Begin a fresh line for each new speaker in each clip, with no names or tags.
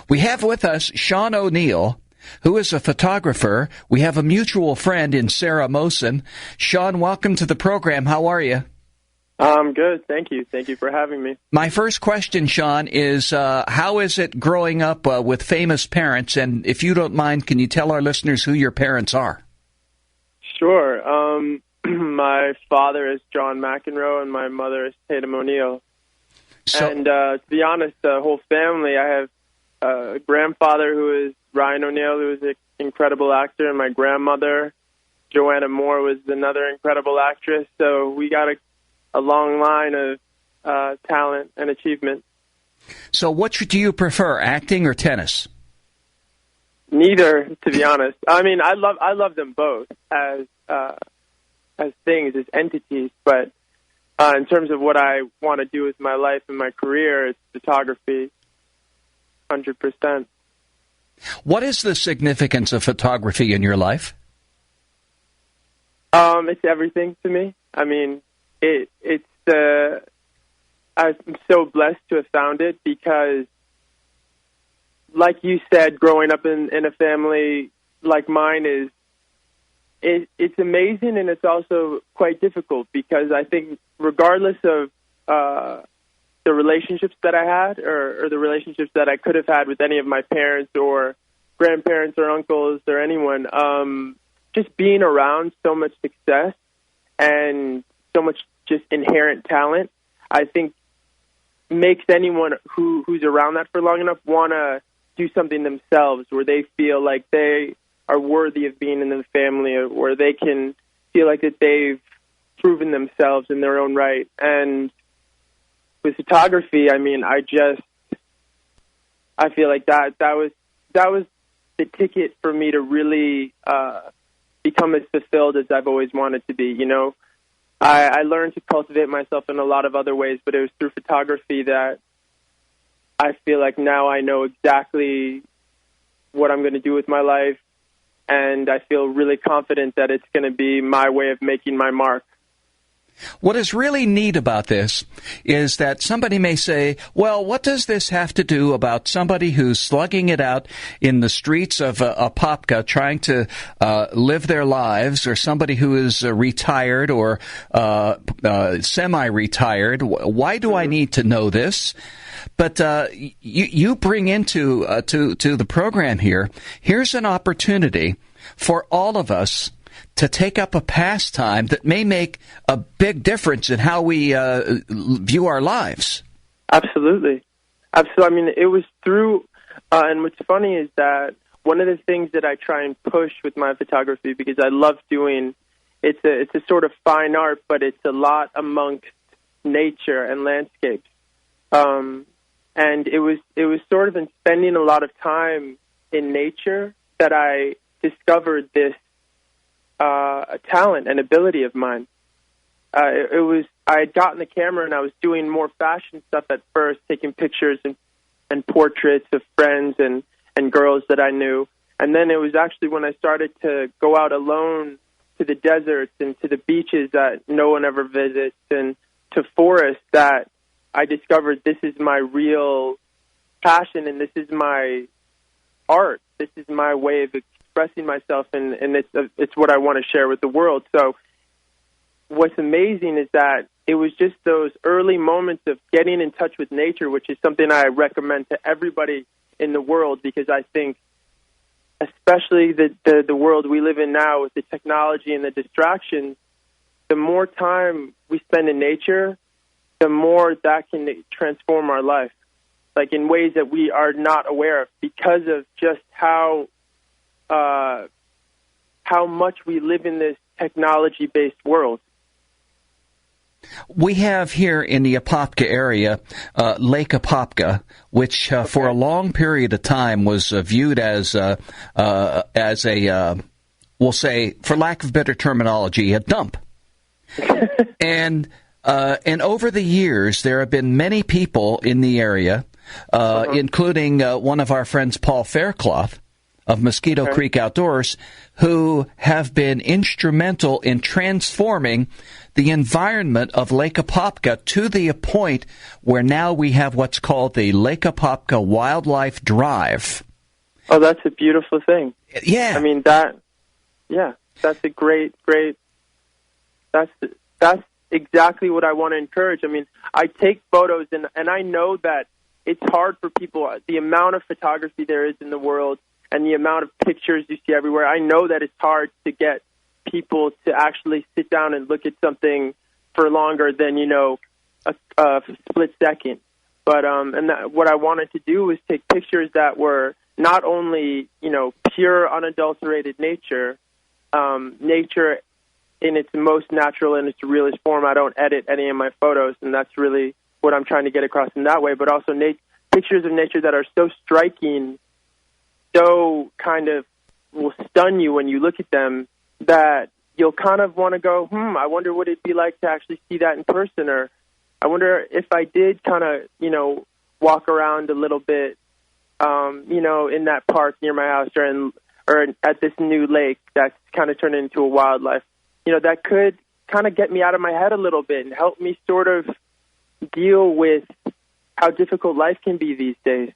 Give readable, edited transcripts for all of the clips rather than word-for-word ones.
We have with us Sean O'Neill, who is a photographer. We have a mutual friend in Sarah Mosen. Sean, welcome to the program. How are you?
I'm good. Thank you. Thank you for having me.
My first question, Sean, is how is it growing up with famous parents? And if you don't mind, can you tell our listeners who your parents are?
Sure. My father is John McEnroe, and my mother is Tatum O'Neill. And to be honest, the whole family, I have a grandfather who is Ryan O'Neill, who is an incredible actor, and my grandmother, Joanna Moore, was another incredible actress. So we got a long line of talent and achievement.
So which do you prefer, acting or tennis?
Neither, to be honest. I mean, I love them both as things, as entities, but in terms of what I want to do with my life and my career, it's photography, 100%.
What is the significance of photography in your life?
It's everything to me. I mean, I'm so blessed to have found it because, like you said, growing up in a family like mine it's amazing, and it's also quite difficult because I think regardless of the relationships that I had or the relationships that I could have had with any of my parents or grandparents or uncles or anyone, just being around so much success and so much just inherent talent, I think makes anyone who's around that for long enough want to do something themselves where they feel like they are worthy of being in the family, or where they can feel like that they've proven themselves in their own right. And with photography, I mean, I feel like that was the ticket for me to really become as fulfilled as I've always wanted to be. You know, I learned to cultivate myself in a lot of other ways, but it was through photography that I feel like now I know exactly what I'm going to do with my life, and I feel really confident that it's going to be my way of making my mark.
What is really neat about this is that somebody may say, well, what does this have to do about somebody who's slugging it out in the streets of Apopka trying to live their lives, or somebody who is retired or semi-retired? Why do I need to know this? But you bring into to the program here, here's an opportunity for all of us to take up a pastime that may make a big difference in how we view our lives.
Absolutely. Absolutely. I mean, it was through, and what's funny is that one of the things that I try and push with my photography, because I love doing, it's a sort of fine art, but it's a lot amongst nature and landscapes. And it was sort of in spending a lot of time in nature that I discovered this a talent and ability of mine. I had gotten the camera and I was doing more fashion stuff at first, taking pictures and portraits of friends and girls that I knew. And then it was actually when I started to go out alone to the deserts and to the beaches that no one ever visits and to forests that I discovered this is my real passion and this is my art. This is my way of expressing myself, and it's what I want to share with the world. So what's amazing is that it was just those early moments of getting in touch with nature, which is something I recommend to everybody in the world, because I think especially the world we live in now with the technology and the distractions, the more time we spend in nature, the more that can transform our life, like in ways that we are not aware of because of just how much we live in this technology-based world.
We have here in the Apopka area Lake Apopka, which for a long period of time was viewed as a we'll say, for lack of better terminology, a dump. And over the years, there have been many people in the area, including one of our friends, Paul Faircloth, of Mosquito Creek Outdoors, who have been instrumental in transforming the environment of Lake Apopka to the point where now we have what's called the Lake Apopka Wildlife Drive.
Oh, that's a beautiful thing.
Yeah.
I mean, that's a great, that's exactly what I want to encourage. I mean, I take photos, and I know that it's hard for people, the amount of photography there is in the world and the amount of pictures you see everywhere. I know that it's hard to get people to actually sit down and look at something for longer than, a split second. But what I wanted to do was take pictures that were not only, pure, unadulterated nature, nature in its most natural and its realest form. I don't edit any of my photos, and that's really what I'm trying to get across in that way, but also pictures of nature that are so striking, so kind of will stun you when you look at them, that you'll kind of want to go, I wonder what it'd be like to actually see that in person, or I wonder if I did kind of, walk around a little bit, in that park near my house or at this new lake that's kind of turned into a wildlife, that could kind of get me out of my head a little bit and help me sort of deal with how difficult life can be these days.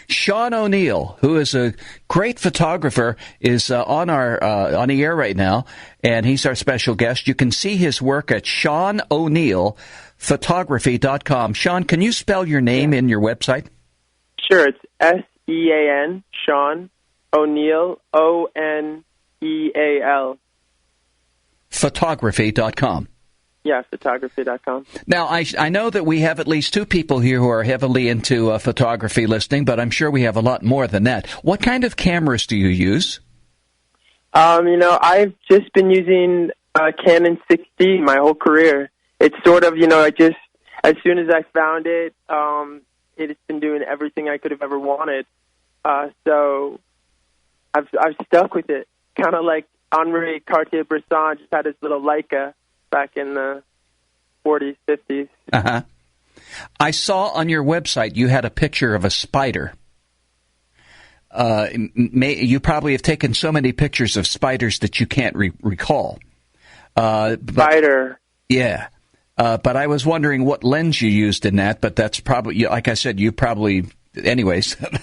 Sean O'Neill, who is a great photographer, is on the air right now, and he's our special guest. You can see his work at SeanO'NeillPhotography.com. Sean, can you spell your name in your website?
Sure, it's SEAN, Sean O'Neill, ONEAL.
Photography.com.
Yeah, photography.com.
Now, I know that we have at least two people here who are heavily into photography listening, but I'm sure we have a lot more than that. What kind of cameras do you use?
I've just been using Canon 6D my whole career. It's sort of, as soon as I found it, it has been doing everything I could have ever wanted. So I've stuck with it, kind of like Henri Cartier-Bresson just had his little Leica back in the 40s, 50s.
Uh-huh. I saw on your website you had a picture of a spider. You probably have taken so many pictures of spiders that you can't recall.
Spider.
Yeah. But I was wondering what lens you used in that, but that's probably, like I said, you probably, anyways.
It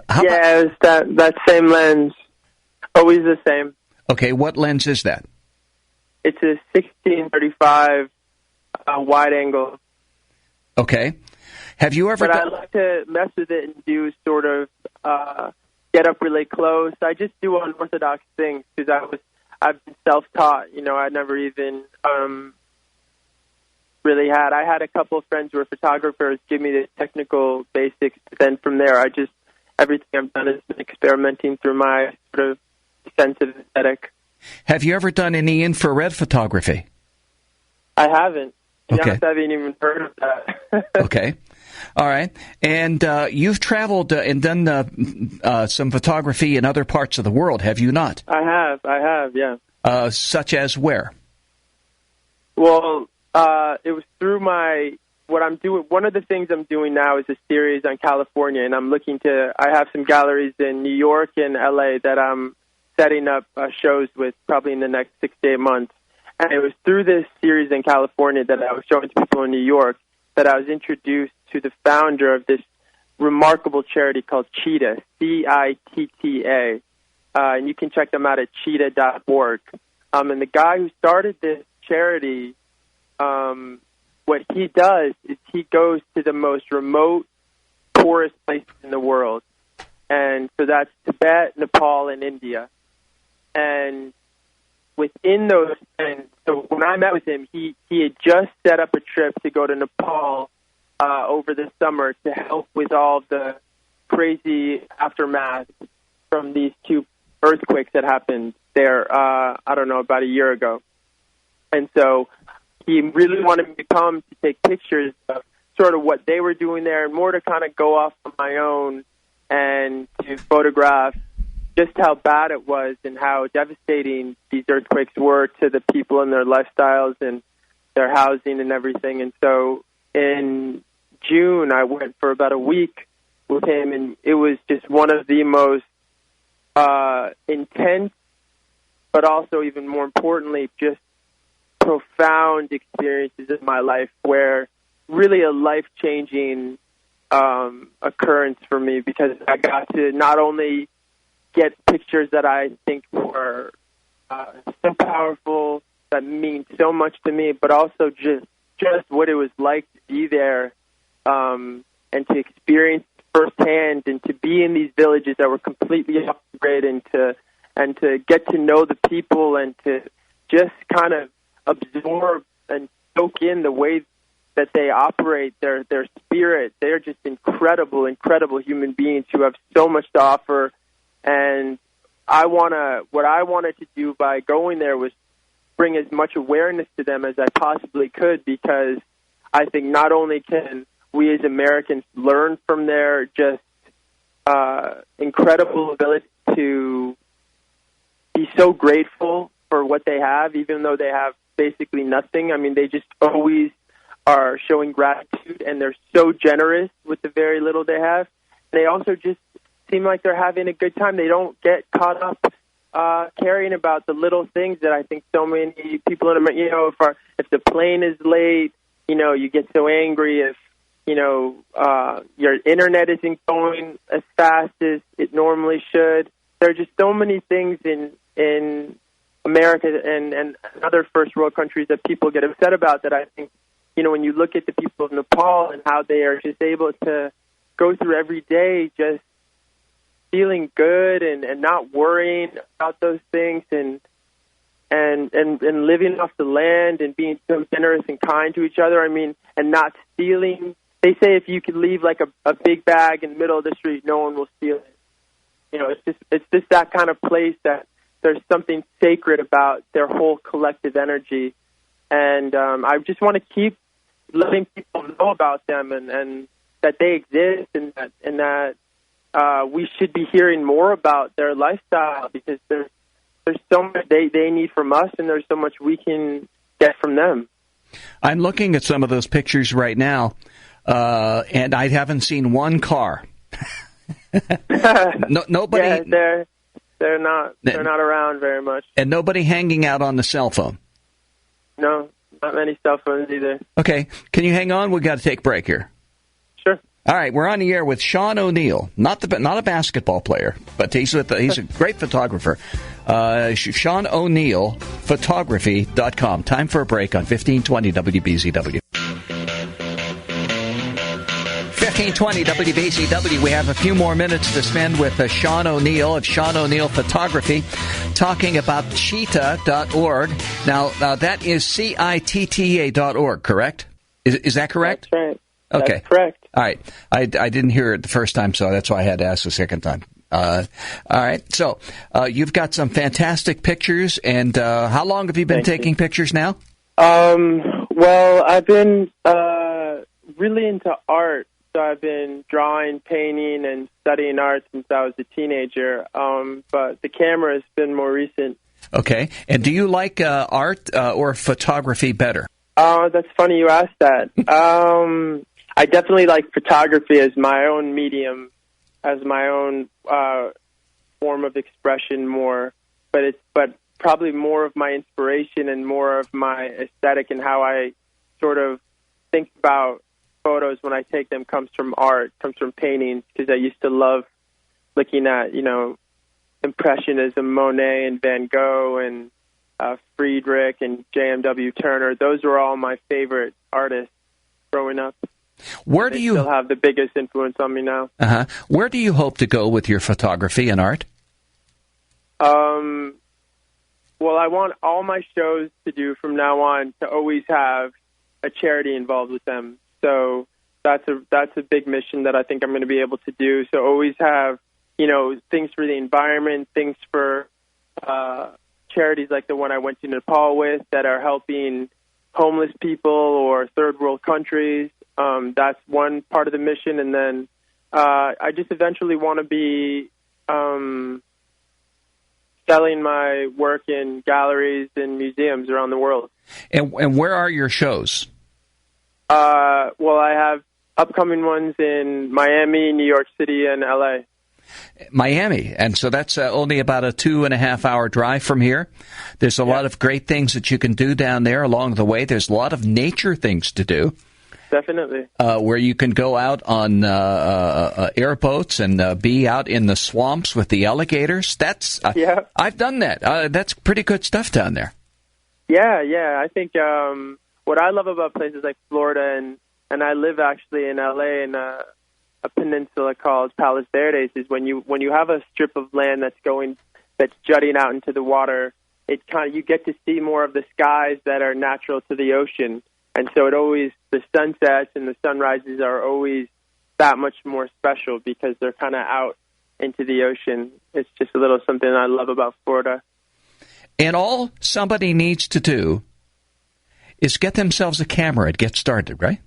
was that same lens. Always the same.
Okay, what lens is that?
It's a 1635 wide angle.
Okay. Have you ever?
But I like to mess with it and do sort of get up really close. I just do unorthodox things because I've been self-taught. I never even really had. I had a couple of friends who were photographers give me the technical basics. But then from there, everything I've done has been experimenting through my sort of sense of aesthetic.
Have you ever done any infrared photography?
I haven't. To be
Okay.
honest, I haven't even heard of that.
Okay. All right. And you've traveled and done some photography in other parts of the world, have you not?
I have, yeah.
Such as where?
Well, it was through what I'm doing. One of the things I'm doing now is a series on California, and I have some galleries in New York and LA that I'm setting up shows with probably in the next 6 to 8 months. And it was through this series in California that I was showing to people in New York that I was introduced to the founder of this remarkable charity called Cheetah, CITTA. And you can check them out at cheetah.org. And the guy who started this charity, what he does is he goes to the most remote, poorest places in the world. And so that's Tibet, Nepal, and India. And within those, and so when I met with him, he had just set up a trip to go to Nepal over the summer to help with all the crazy aftermath from these two earthquakes that happened there, about a year ago. And so he really wanted me to come to take pictures of sort of what they were doing there and more to kind of go off on my own and to photograph just how bad it was and how devastating these earthquakes were to the people and their lifestyles and their housing and everything. And so in June, I went for about a week with him, and it was just one of the most intense, but also even more importantly, just profound experiences in my life where really a life-changing occurrence for me, because I got to not only get pictures that I think were so powerful, that mean so much to me, but also just what it was like to be there and to experience firsthand and to be in these villages that were completely off the grid, and to get to know the people and to just kind of absorb and soak in the way that they operate, their spirit. They're just incredible human beings who have so much to offer. And what I wanted to do by going there was bring as much awareness to them as I possibly could, because I think not only can we as Americans learn from their just incredible ability to be so grateful for what they have, even though they have basically nothing. I mean, they just always are showing gratitude, and they're so generous with the very little they have. They also just seem like they're having a good time. They don't get caught up caring about the little things that I think so many people in America, if the plane is late, you get so angry if, your internet isn't going as fast as it normally should. There are just so many things in America and other first world countries that people get upset about, that I think, when you look at the people of Nepal and how they are just able to go through every day just feeling good and not worrying about those things and living off the land and being so generous and kind to each other, and not stealing. They say if you could leave like a big bag in the middle of the street, no one will steal it. It's just that kind of place that there's something sacred about their whole collective energy. And I just want to keep letting people know about them and that they exist, and that we should be hearing more about their lifestyle, because there's so much they need from us, and there's so much we can get from them.
I'm looking at some of those pictures right now, and I haven't seen one car. Nobody.
Yeah, they're not around very much,
and nobody hanging out on the cell phone.
No, not many cell phones either.
Okay, can you hang on? We've got to take a break here.
Sure.
All right, we're on the air with Sean O'Neill, not a basketball player, but he's a great photographer. Sean O'Neill, photography.com. Time for a break on 1520 WBZW. 1520 WBZW. We have a few more minutes to spend with Sean O'Neill of Sean O'Neill Photography, talking about cheetah.org. Now that is CITTA.org, correct? Is that correct?
That's right.
Okay.
That's correct.
All right. I didn't hear it the first time, so that's why I had to ask the second time. All right. So you've got some fantastic pictures, and how long have you been taking pictures now?
Well, I've been really into art. So I've been drawing, painting, and studying art since I was a teenager. But the camera has been more recent.
Okay. And do you like art or photography better?
That's funny you asked that. I definitely like photography as my own medium, as my own form of expression more. But probably more of my inspiration and more of my aesthetic and how I sort of think about photos when I take them comes from art, comes from paintings, because I used to love looking at, Impressionism, Monet and Van Gogh and Friedrich and J.M.W. Turner. Those were all my favorite artists growing up.
Where do you
still have the biggest influence on me now?
Where do you hope to go with your photography and art?
Well, I want all my shows to do from now on to always have a charity involved with them. So that's a big mission that I think I'm going to be able to do. So always have, things for the environment, things for charities like the one I went to Nepal with that are helping homeless people or third world countries. That's one part of the mission. And then I just eventually want to be selling my work in galleries and museums around the world.
And where are your shows?
Well, I have upcoming ones in Miami, New York City, and L.A.
Miami. And so that's only about a 2.5-hour drive from here. There's a lot of great things that you can do down there along the way. There's a lot of nature things to do.
Definitely.
Where you can go out on airboats and be out in the swamps with the alligators. I've done that. That's pretty good stuff down there.
Yeah. I think what I love about places like Florida, and I live actually in LA in a peninsula called Palos Verdes, is when you have a strip of land that's jutting out into the water, you get to see more of the skies that are natural to the ocean. And so the sunsets and the sunrises are always that much more special because they're kind of out into the ocean. It's just a little something I love about Florida.
And all somebody needs to do is get themselves a camera and get started, right?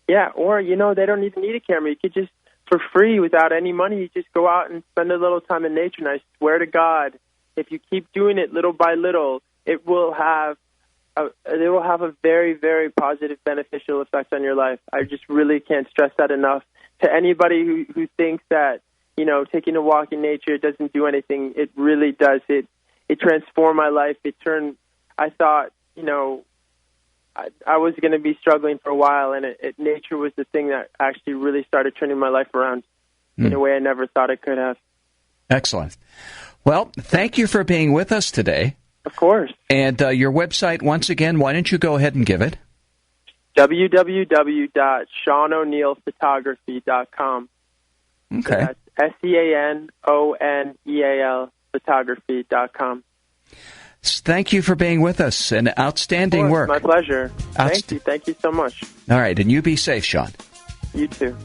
Yeah, or, they don't even need a camera. You could just, for free, without any money, you just go out and spend a little time in nature. And I swear to God, if you keep doing it little by little, it will have a very, very positive, beneficial effect on your life. I just really can't stress that enough. To anybody who thinks that, taking a walk in nature doesn't do anything, it really does. It transformed my life. I thought, I was going to be struggling for a while, and nature was the thing that actually really started turning my life around in a way I never thought it could have.
Excellent. Well, thank you for being with us today.
Of course. And
your website, once again, why don't you go ahead and give it?
www.SeanO'Neal.photography.com.
Okay.
So that's SeanO'Neal photography.com.
Thank you for being with us, and outstanding work.
My pleasure. Thank you so much.
All right, and you be safe, Sean.
You too.